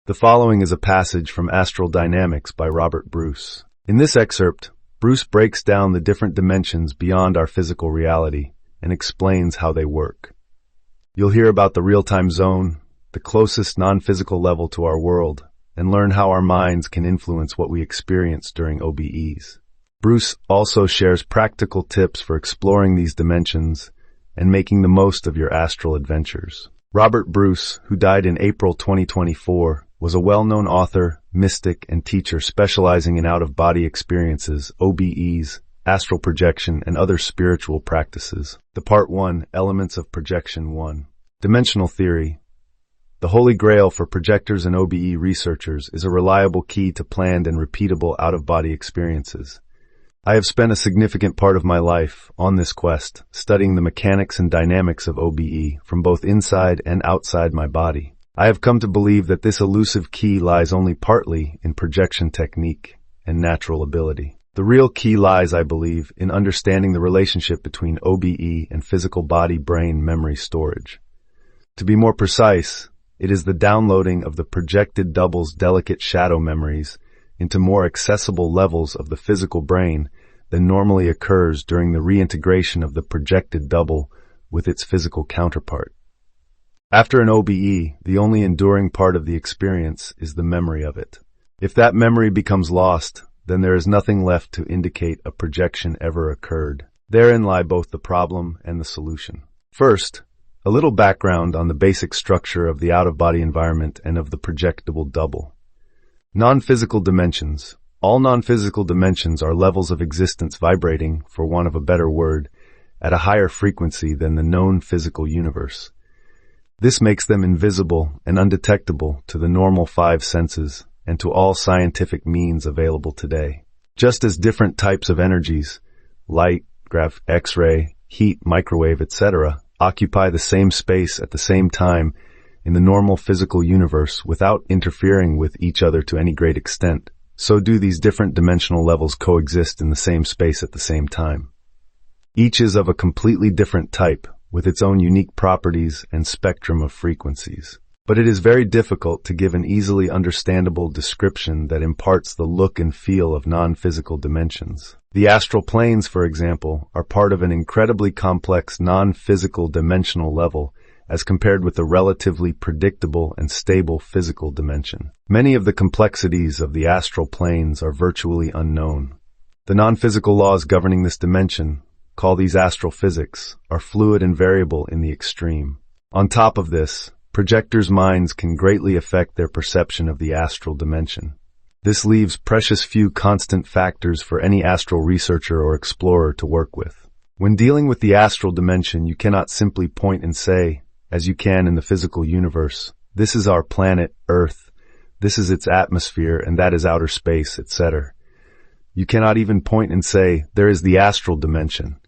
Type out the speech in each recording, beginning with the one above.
The following is a passage from Astral Dynamics by Robert Bruce. In this excerpt, Bruce breaks down the different dimensions beyond our physical reality and explains how they work. You'll hear about the real-time zone, the closest non-physical level to our world, and learn how our minds can influence what we experience during OBEs. Bruce also shares practical tips for exploring these dimensions and making the most of your astral adventures. Robert Bruce, who died in April 2024, was a well-known author, mystic, and teacher specializing in out-of-body experiences, OBEs, astral projection, and other spiritual practices. The Part 1, Elements of Projection 1. Dimensional Theory. The Holy Grail for projectors and OBE researchers is a reliable key to planned and repeatable out-of-body experiences. I have spent a significant part of my life on this quest, studying the mechanics and dynamics of OBE from both inside and outside my body. I have come to believe that this elusive key lies only partly in projection technique and natural ability. The real key lies, I believe, in understanding the relationship between OBE and physical body-brain memory storage. To be more precise, it is the downloading of the projected double's delicate shadow memories into more accessible levels of the physical brain than normally occurs during the reintegration of the projected double with its physical counterpart. After an OBE, the only enduring part of the experience is the memory of it. If that memory becomes lost, then there is nothing left to indicate a projection ever occurred. Therein lie both the problem and the solution. First, a little background on the basic structure of the out-of-body environment and of the projectable double. Non-physical dimensions. All non-physical dimensions are levels of existence vibrating, for want of a better word, at a higher frequency than the known physical universe. This makes them invisible and undetectable to the normal five senses and to all scientific means available today. Just as different types of energies, light, X-ray, heat, microwave, etc., occupy the same space at the same time in the normal physical universe without interfering with each other to any great extent, so do these different dimensional levels coexist in the same space at the same time. Each is of a completely different type, with its own unique properties and spectrum of frequencies. But it is very difficult to give an easily understandable description that imparts the look and feel of non-physical dimensions. The astral planes, for example, are part of an incredibly complex non-physical dimensional level as compared with the relatively predictable and stable physical dimension. Many of the complexities of the astral planes are virtually unknown. The non-physical laws governing this dimension, call these astral physics, are fluid and variable in the extreme. On top of this, projectors' minds can greatly affect their perception of the astral dimension. This leaves precious few constant factors for any astral researcher or explorer to work with. When dealing with the astral dimension, you cannot simply point and say, as you can in the physical universe, this is our planet, Earth, this is its atmosphere, and that is outer space, etc. You cannot even point and say, there is the astral dimension.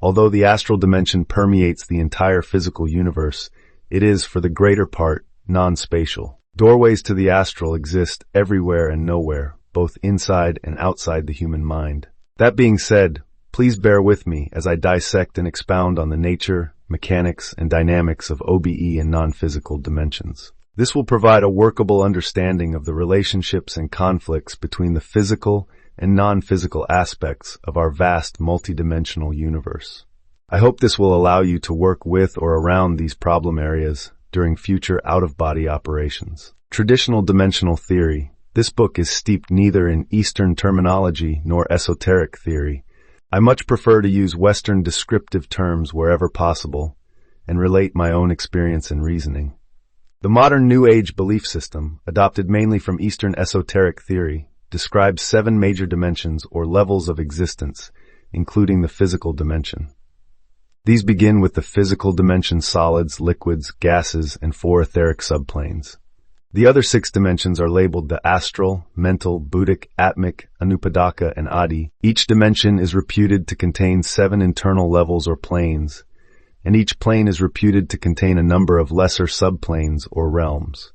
Although the astral dimension permeates the entire physical universe, it is, for the greater part, non-spatial. Doorways to the astral exist everywhere and nowhere, both inside and outside the human mind. That being said, please bear with me as I dissect and expound on the nature, mechanics, and dynamics of OBE and non-physical dimensions. This will provide a workable understanding of the relationships and conflicts between the physical and non-physical aspects of our vast multidimensional universe. I hope this will allow you to work with or around these problem areas during future out-of-body operations. Traditional dimensional theory. This book is steeped neither in Eastern terminology nor esoteric theory. I much prefer to use Western descriptive terms wherever possible and relate my own experience and reasoning. The modern New Age belief system, adopted mainly from Eastern esoteric theory, describes 7 major dimensions or levels of existence, including the physical dimension. These begin with the physical dimension: solids, liquids, gases, and 4 etheric subplanes. The other 6 dimensions are labeled the astral, mental, buddhic, atmic, anupadaka, and adi. Each dimension is reputed to contain 7 internal levels or planes, and each plane is reputed to contain a number of lesser subplanes or realms.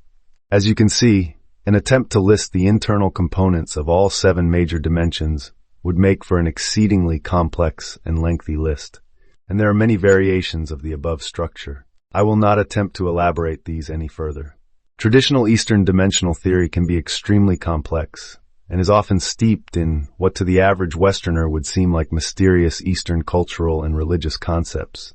As you can see, an attempt to list the internal components of all 7 major dimensions would make for an exceedingly complex and lengthy list, and there are many variations of the above structure. I will not attempt to elaborate these any further. Traditional Eastern dimensional theory can be extremely complex and is often steeped in what to the average Westerner would seem like mysterious Eastern cultural and religious concepts.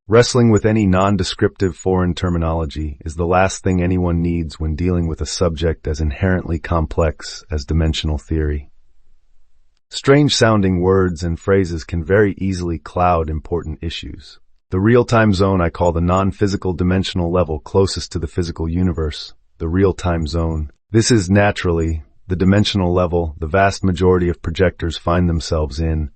Wrestling with any non-descriptive foreign terminology is the last thing anyone needs when dealing with a subject as inherently complex as dimensional theory. Strange-sounding words and phrases can very easily cloud important issues. The real-time zone I call the non-physical dimensional level closest to the physical universe, the real-time zone. This is naturally the dimensional level the vast majority of projectors find themselves in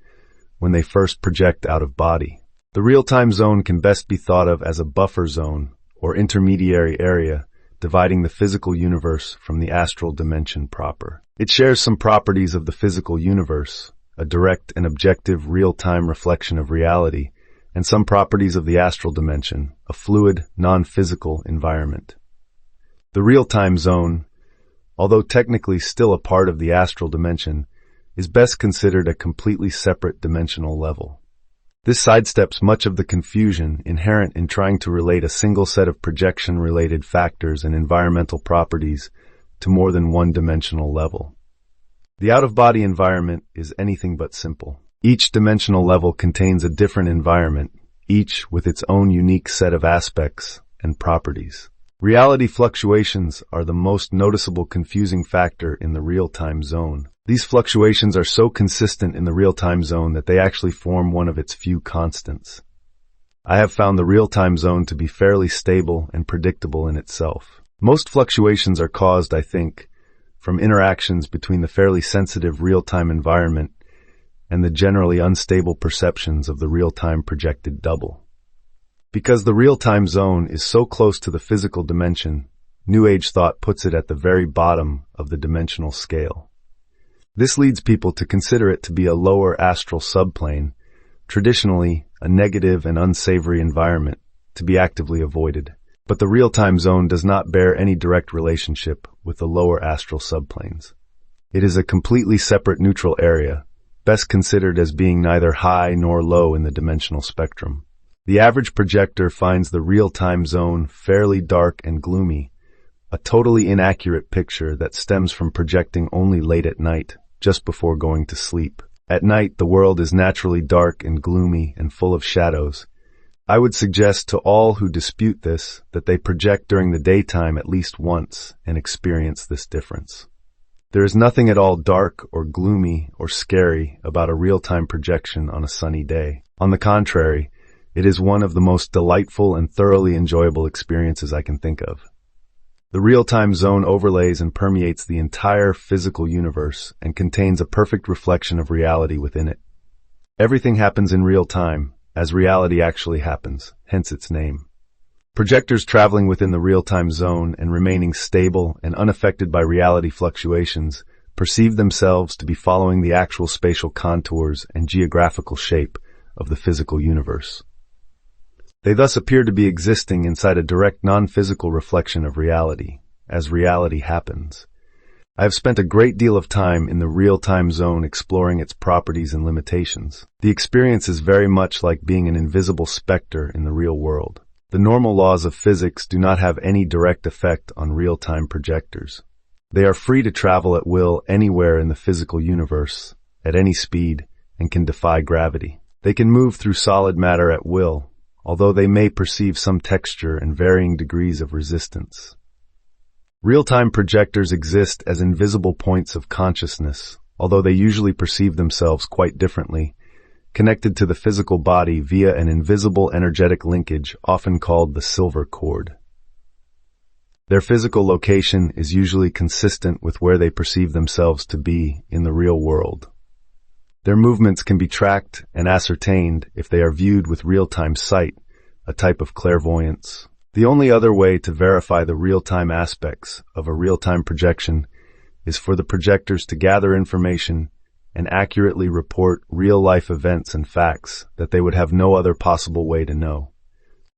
when they first project out of body. The real-time zone can best be thought of as a buffer zone or intermediary area dividing the physical universe from the astral dimension proper. It shares some properties of the physical universe, a direct and objective real-time reflection of reality, and some properties of the astral dimension, a fluid, non-physical environment. The real-time zone, although technically still a part of the astral dimension, is best considered a completely separate dimensional level. This sidesteps much of the confusion inherent in trying to relate a single set of projection-related factors and environmental properties to more than one dimensional level. The out-of-body environment is anything but simple. Each dimensional level contains a different environment, each with its own unique set of aspects and properties. Reality fluctuations are the most noticeable confusing factor in the real-time zone. These fluctuations are so consistent in the real-time zone that they actually form one of its few constants. I have found the real-time zone to be fairly stable and predictable in itself. Most fluctuations are caused, I think, from interactions between the fairly sensitive real-time environment and the generally unstable perceptions of the real-time projected double. Because the real-time zone is so close to the physical dimension, New Age thought puts it at the very bottom of the dimensional scale. This leads people to consider it to be a lower astral subplane, traditionally a negative and unsavory environment, to be actively avoided. But the real-time zone does not bear any direct relationship with the lower astral subplanes. It is a completely separate neutral area, best considered as being neither high nor low in the dimensional spectrum. The average projector finds the real-time zone fairly dark and gloomy, a totally inaccurate picture that stems from projecting only late at night, just before going to sleep. At night, the world is naturally dark and gloomy and full of shadows. I would suggest to all who dispute this that they project during the daytime at least once and experience this difference. There is nothing at all dark or gloomy or scary about a real-time projection on a sunny day. On the contrary, it is one of the most delightful and thoroughly enjoyable experiences I can think of. The real-time zone overlays and permeates the entire physical universe and contains a perfect reflection of reality within it. Everything happens in real time, as reality actually happens, hence its name. Projectors traveling within the real-time zone and remaining stable and unaffected by reality fluctuations perceive themselves to be following the actual spatial contours and geographical shape of the physical universe. They thus appear to be existing inside a direct non-physical reflection of reality, as reality happens. I have spent a great deal of time in the real-time zone exploring its properties and limitations. The experience is very much like being an invisible specter in the real world. The normal laws of physics do not have any direct effect on real-time projectors. They are free to travel at will anywhere in the physical universe, at any speed, and can defy gravity. They can move through solid matter at will, although they may perceive some texture and varying degrees of resistance. Real-time projectors exist as invisible points of consciousness, although they usually perceive themselves quite differently, connected to the physical body via an invisible energetic linkage often called the silver cord. Their physical location is usually consistent with where they perceive themselves to be in the real world. Their movements can be tracked and ascertained if they are viewed with real-time sight, a type of clairvoyance. The only other way to verify the real-time aspects of a real-time projection is for the projectors to gather information and accurately report real-life events and facts that they would have no other possible way to know.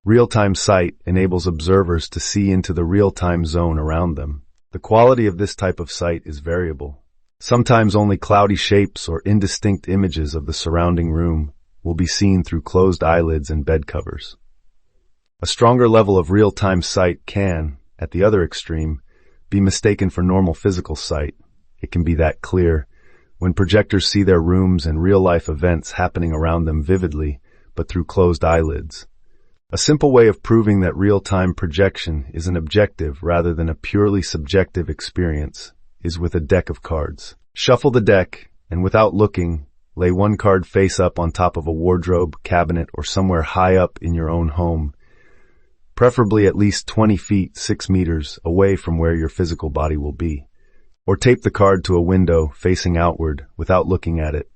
Real-time sight enables observers to see into the real-time zone around them. The quality of this type of sight is variable. Sometimes only cloudy shapes or indistinct images of the surrounding room will be seen through closed eyelids and bed covers. A stronger level of real-time sight can, at the other extreme, be mistaken for normal physical sight. It can be that clear when projectors see their rooms and real-life events happening around them vividly, but through closed eyelids. A simple way of proving that real-time projection is an objective rather than a purely subjective experience is with a deck of cards. Shuffle the deck, and without looking, lay one card face up on top of a wardrobe, cabinet, or somewhere high up in your own home, preferably at least 20 feet, 6 meters, away from where your physical body will be. Or tape the card to a window facing outward without looking at it.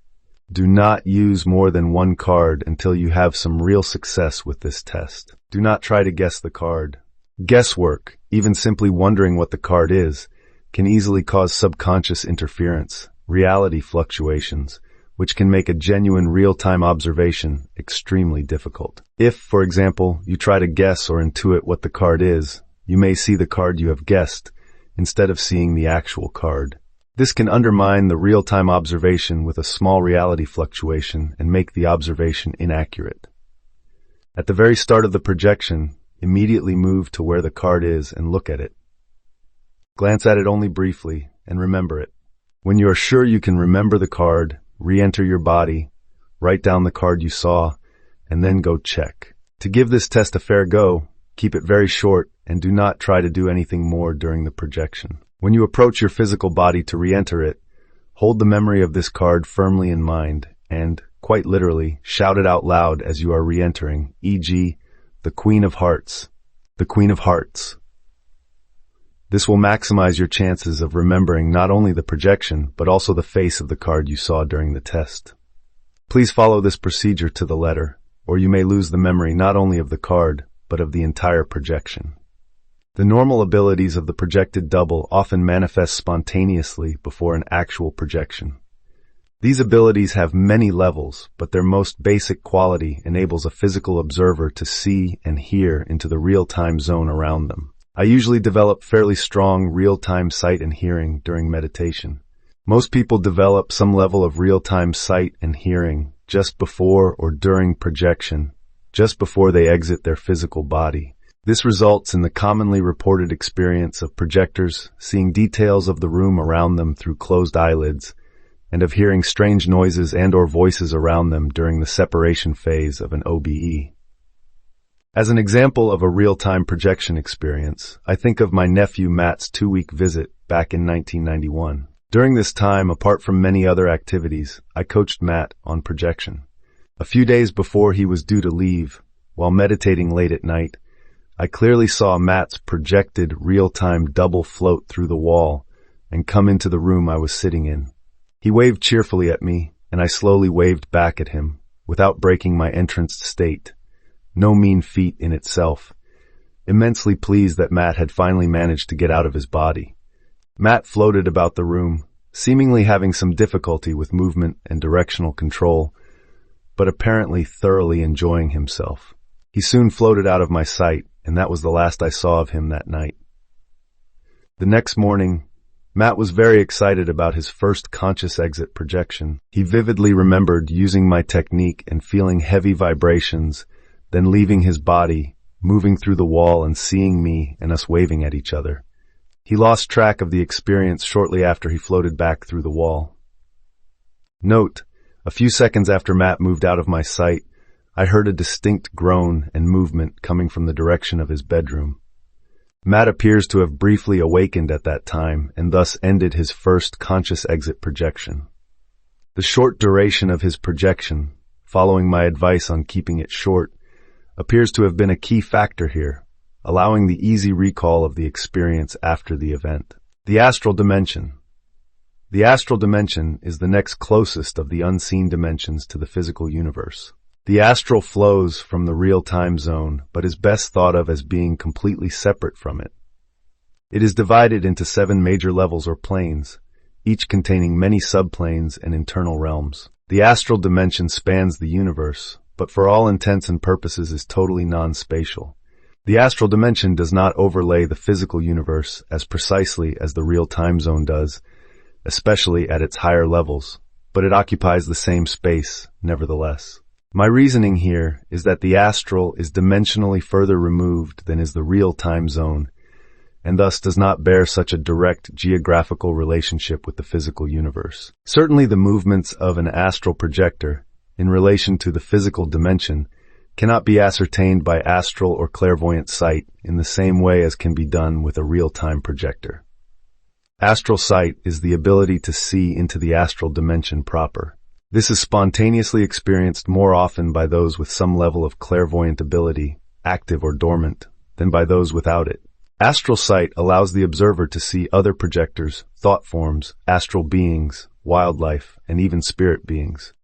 Do not use more than one card until you have some real success with this test. Do not try to guess the card. Guesswork, even simply wondering what the card is, can easily cause subconscious interference, reality fluctuations, which can make a genuine real-time observation extremely difficult. If, for example, you try to guess or intuit what the card is, you may see the card you have guessed instead of seeing the actual card. This can undermine the real-time observation with a small reality fluctuation and make the observation inaccurate. At the very start of the projection, immediately move to where the card is and look at it. Glance at it only briefly and remember it. When you are sure you can remember the card, re-enter your body, write down the card you saw, and then go check. To give this test a fair go, keep it very short and do not try to do anything more during the projection. When you approach your physical body to re-enter it, hold the memory of this card firmly in mind and, quite literally, shout it out loud as you are re-entering, e.g., the Queen of Hearts. The Queen of Hearts. This will maximize your chances of remembering not only the projection, but also the face of the card you saw during the test. Please follow this procedure to the letter, or you may lose the memory not only of the card, but of the entire projection. The normal abilities of the projected double often manifest spontaneously before an actual projection. These abilities have many levels, but their most basic quality enables a physical observer to see and hear into the real-time zone around them. I usually develop fairly strong real-time sight and hearing during meditation. Most people develop some level of real-time sight and hearing just before or during projection, just before they exit their physical body. This results in the commonly reported experience of projectors seeing details of the room around them through closed eyelids and of hearing strange noises and/or voices around them during the separation phase of an OBE. As an example of a real-time projection experience, I think of my nephew Matt's 2-week visit back in 1991. During this time, apart from many other activities, I coached Matt on projection. A few days before he was due to leave, while meditating late at night, I clearly saw Matt's projected real-time double float through the wall and come into the room I was sitting in. He waved cheerfully at me, and I slowly waved back at him, without breaking my entranced state. No mean feat in itself. Immensely pleased that Matt had finally managed to get out of his body. Matt floated about the room, seemingly having some difficulty with movement and directional control, but apparently thoroughly enjoying himself. He soon floated out of my sight, and that was the last I saw of him that night. The next morning, Matt was very excited about his first conscious exit projection. He vividly remembered using my technique and feeling heavy vibrations, then leaving his body, moving through the wall and seeing me and us waving at each other. He lost track of the experience shortly after he floated back through the wall. Note, a few seconds after Matt moved out of my sight, I heard a distinct groan and movement coming from the direction of his bedroom. Matt appears to have briefly awakened at that time and thus ended his first conscious exit projection. The short duration of his projection, following my advice on keeping it short, appears to have been a key factor here, allowing the easy recall of the experience after the event. The astral dimension. The astral dimension is the next closest of the unseen dimensions to the physical universe. The astral flows from the real-time zone, but is best thought of as being completely separate from it. It is divided into 7 major levels or planes, each containing many subplanes and internal realms. The astral dimension spans the universe, but for all intents and purposes is totally non-spatial. The astral dimension does not overlay the physical universe as precisely as the real-time zone does, especially at its higher levels, but it occupies the same space, nevertheless. My reasoning here is that the astral is dimensionally further removed than is the real-time zone, and thus does not bear such a direct geographical relationship with the physical universe. Certainly the movements of an astral projector in relation to the physical dimension cannot be ascertained by astral or clairvoyant sight in the same way as can be done with a real-time projector. Astral sight is the ability to see into the astral dimension proper. This is spontaneously experienced more often by those with some level of clairvoyant ability, active or dormant, than by those without it. Astral sight allows the observer to see other projectors, thought forms, astral beings, wildlife, and even spirit beings.